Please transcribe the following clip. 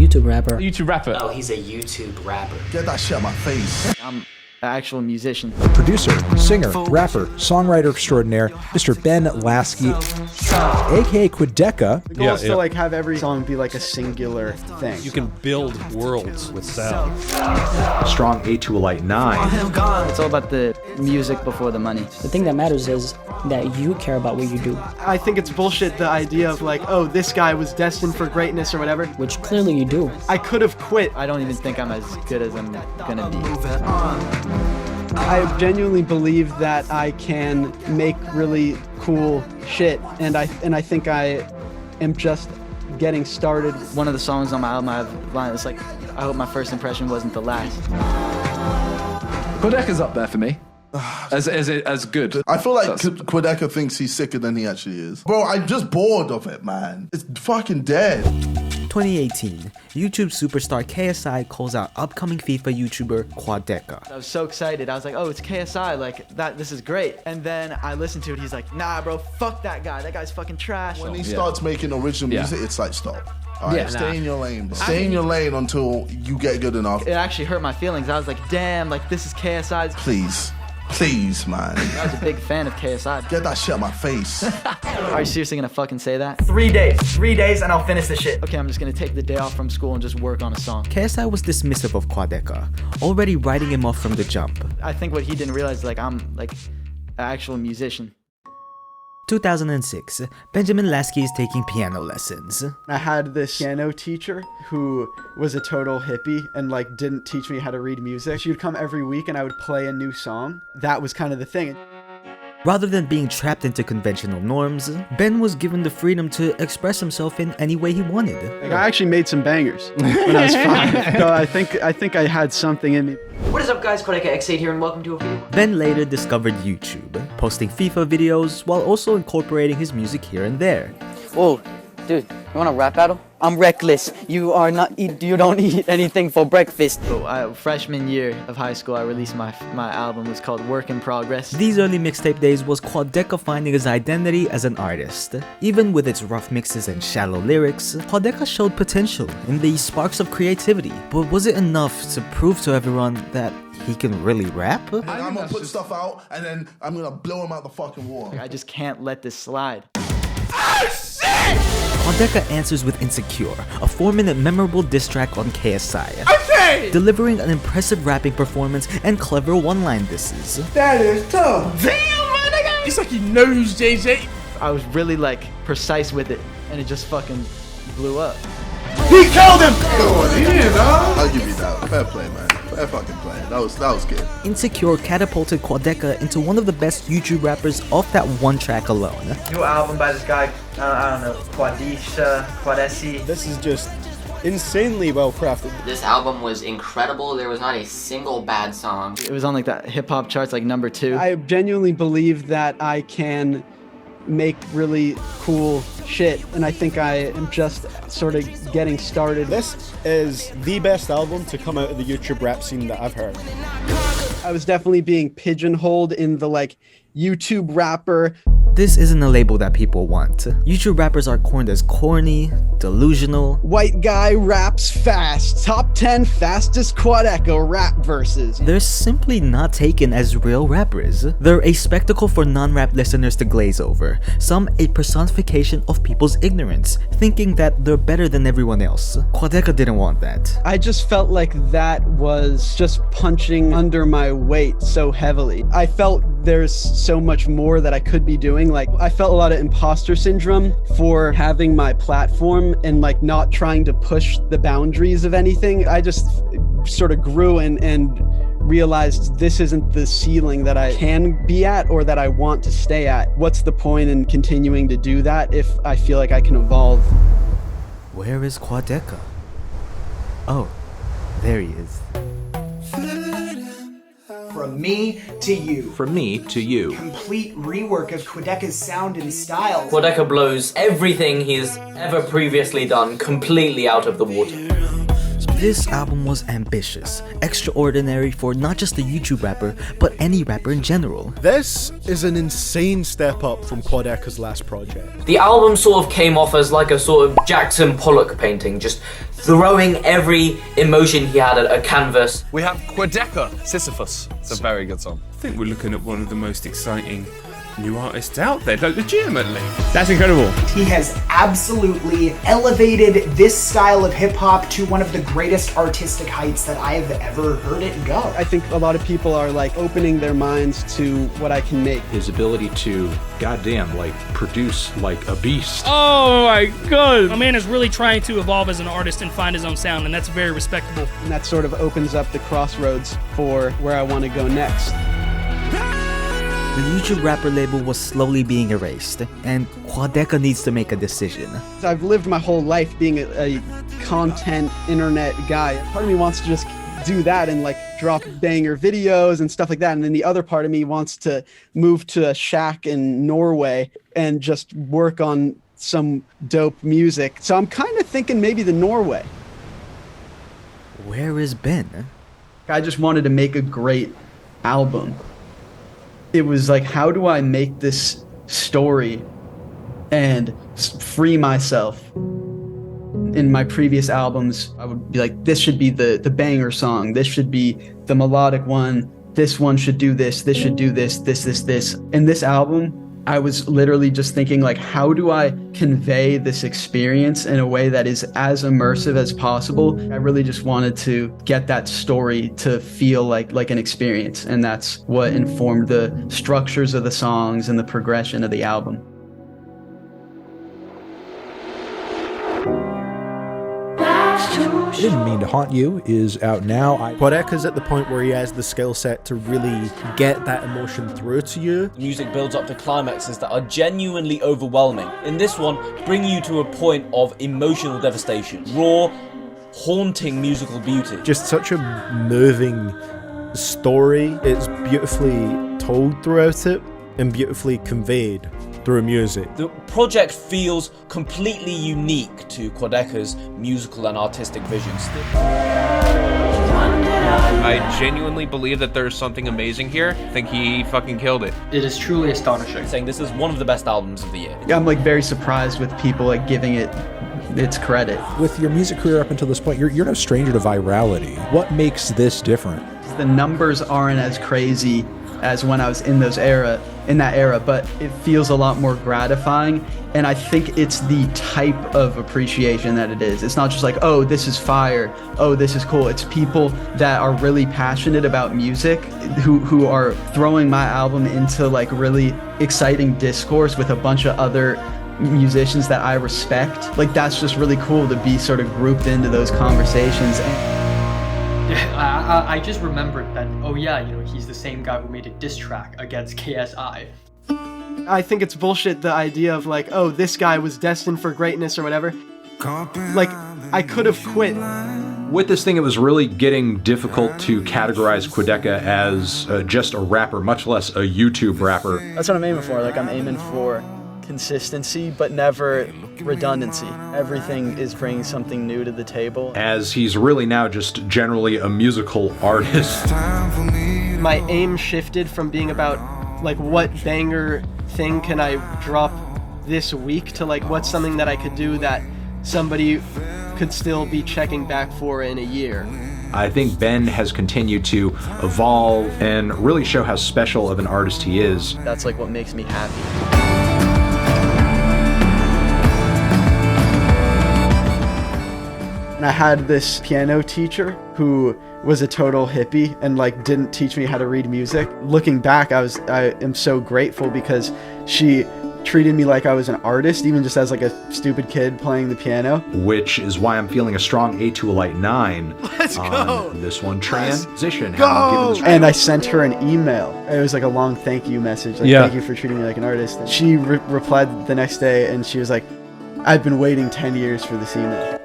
YouTube rapper. A YouTube rapper. Oh, he's a YouTube rapper. Get that shit out my face. I'm an actual musician. Producer, singer, rapper, songwriter extraordinaire, Mr. Ben Lasky, aka Quadeca. The goal is to like have every song be like a singular thing. You can build worlds with sound. Strong 8 to a light 9. It's all about the music before the money. The thing that matters is that you care about what you do, I think it's bullshit, the idea of like, oh, this guy was destined for greatness or whatever. which clearly you do. I could have quit. I don't even think I'm as good as I'm gonna be. I genuinely believe that I can make really cool shit, and I think I am just getting started. One of the songs on my album, I have a line that's like, I hope my first impression wasn't the last. Quadeca's up there for me. As good. I feel like Quadeca thinks he's sicker than he actually is. Bro, I'm just bored of it, man. It's fucking dead. 2018, YouTube superstar KSI calls out upcoming FIFA YouTuber Quadeca. I was so excited. I was like, oh, it's KSI, like that. This is great. And then I listened to it. He's like, nah, bro, fuck that guy. That guy's fucking trash. When he starts making original music, it's like, stop. All right, stay in your lane, bro. Stay in your lane until you get good enough. It actually hurt my feelings. I was like, damn, like this is KSI's. Please, man. I was a big fan of KSI. Get that shit out my face. Are you seriously gonna fucking say that? 3 days. 3 days and I'll finish the shit. Okay, I'm just gonna take the day off from school and just work on a song. KSI was dismissive of Quadeca, already writing him off from the jump. I think what he didn't realize is like I'm like an actual musician. 2006, Benjamin Lasky is taking piano lessons. I had this piano teacher who was a total hippie and like didn't teach me how to read music. She would come every week and I would play a new song. That was kind of the thing. Rather than being trapped into conventional norms, Ben was given the freedom to express himself in any way he wanted. Like, I actually made some bangers when I was 5. So I think I had something in me. What is up, guys? Quadeca X8 here, and welcome to a video. Ben later discovered YouTube, posting FIFA videos while also incorporating his music here and there. Whoa, dude, you want a rap battle? I'm reckless. You don't eat anything for breakfast. So, freshman year of high school, I released my album. It was called Work in Progress. These early mixtape days was Quadeca finding his identity as an artist. Even with its rough mixes and shallow lyrics, Quadeca showed potential in these sparks of creativity. But was it enough to prove to everyone that he can really rap? I'm gonna put stuff out and then I'm gonna blow him out the fucking wall. I just can't let this slide. Oh shit! Quadeca answers with Insecure, a 4-minute memorable diss track on KSI. Okay! Delivering an impressive rapping performance and clever one-line disses. That is tough. Damn, my nigga! It's like he knows JJ. I was really like precise with it and it just fucking blew up. He killed him! I'll give you that. Fair play, man. Fair fucking play. That was good. Insecure catapulted Quadeca into one of the best YouTube rappers off that one track alone. New album by this guy, I don't know, Quadeca. This is just insanely well crafted. This album was incredible. There was not a single bad song. It was on like that hip hop charts, like #2. I genuinely believe that I can make really cool shit, and I think I am just sort of getting started. This is the best album to come out of the YouTube rap scene that I've heard. I was definitely being pigeonholed in the like YouTube rapper. This isn't a label that people want. YouTube rappers are coined as corny, delusional. White guy raps fast. Top 10 fastest Quadeca rap verses. They're simply not taken as real rappers. They're a spectacle for non-rap listeners to glaze over. Some a personification of people's ignorance, thinking that they're better than everyone else. Quadeca didn't want that. I just felt like that was just punching under my weight so heavily. I felt there's so much more that I could be doing. Like, I felt a lot of imposter syndrome for having my platform and like not trying to push the boundaries of anything. I just sort of grew and realized this isn't the ceiling that I can be at or that I want to stay at. What's the point in continuing to do that if I feel like I can evolve? Where is Quadeca? Oh, there he is. From me to you. From me to you. Complete rework of Quadeca's sound and style. Quadeca blows everything he's ever previously done completely out of the water. This album was ambitious, extraordinary for not just a YouTube rapper, but any rapper in general. This is an insane step up from Quadeca's last project. The album sort of came off as like a sort of Jackson Pollock painting, just throwing every emotion he had at a canvas. We have Quadeca, Sisyphus. It's a very good song. I think we're looking at one of the most exciting new artists out there, like legitimately. That's incredible. He has absolutely elevated this style of hip hop to one of the greatest artistic heights that I have ever heard it go. I think a lot of people are like opening their minds to what I can make. His ability to, goddamn, like produce like a beast. Oh my god! My man is really trying to evolve as an artist and find his own sound, and that's very respectable. And that sort of opens up the crossroads for where I want to go next. The YouTube rapper label was slowly being erased, and Quadeca needs to make a decision. I've lived my whole life being a content internet guy. Part of me wants to just do that and like drop banger videos and stuff like that, and then the other part of me wants to move to a shack in Norway and just work on some dope music. So I'm kind of thinking maybe the Norway. Where is Ben? I just wanted to make a great album. It was like, how do I make this story and free myself? In my previous albums, I would be like, this should be the banger song. This should be the melodic one. This one should do this. This should do this, this. In this album, I was literally just thinking like, how do I convey this experience in a way that is as immersive as possible? I really just wanted to get that story to feel like an experience. And that's what informed the structures of the songs and the progression of the album. Didn't Mean to Haunt You is out now. Quadeca's at the point where he has the skill set to really get that emotion through to you. Music builds up to climaxes that are genuinely overwhelming. In this one, bring you to a point of emotional devastation. Raw, haunting musical beauty. Just such a moving story. It's beautifully told throughout it and beautifully conveyed through music. The project feels completely unique to Quadeca's musical and artistic visions. I genuinely believe that there's something amazing here. I think he fucking killed it. It is truly astonishing. Saying this is one of the best albums of the year. Yeah, I'm like very surprised with people like giving it its credit. With your music career up until this point, you're no stranger to virality. What makes this different? The numbers aren't as crazy as when I was in that era, but it feels a lot more gratifying, and I think it's the type of appreciation that it is. It's not just like, oh, this is fire, oh, this is cool. It's people that are really passionate about music who are throwing my album into like really exciting discourse with a bunch of other musicians that I respect. Like, that's just really cool to be sort of grouped into those conversations. I just remembered that, oh yeah, you know, he's the same guy who made a diss track against KSI. I think it's bullshit, the idea of like, oh, this guy was destined for greatness or whatever. Like, I could have quit. With this thing, it was really getting difficult to categorize Quadeca as just a rapper, much less a YouTube rapper. That's what I'm aiming for. Like, I'm aiming for consistency, but never redundancy. Everything is bringing something new to the table. As he's really now just generally a musical artist. My aim shifted from being about like what banger thing can I drop this week to like what's something that I could do that somebody could still be checking back for in a year. I think Ben has continued to evolve and really show how special of an artist he is. That's like what makes me happy. And I had this piano teacher who was a total hippie and like didn't teach me how to read music. Looking back, I am so grateful because she treated me like I was an artist, even just as like a stupid kid playing the piano. Which is why I'm feeling a strong A to a light 9 on this one. Transition. And I sent her an email. It was like a long thank you message. Like, thank you for treating me like an artist. And she replied the next day and she was like, I've been waiting 10 years for this email.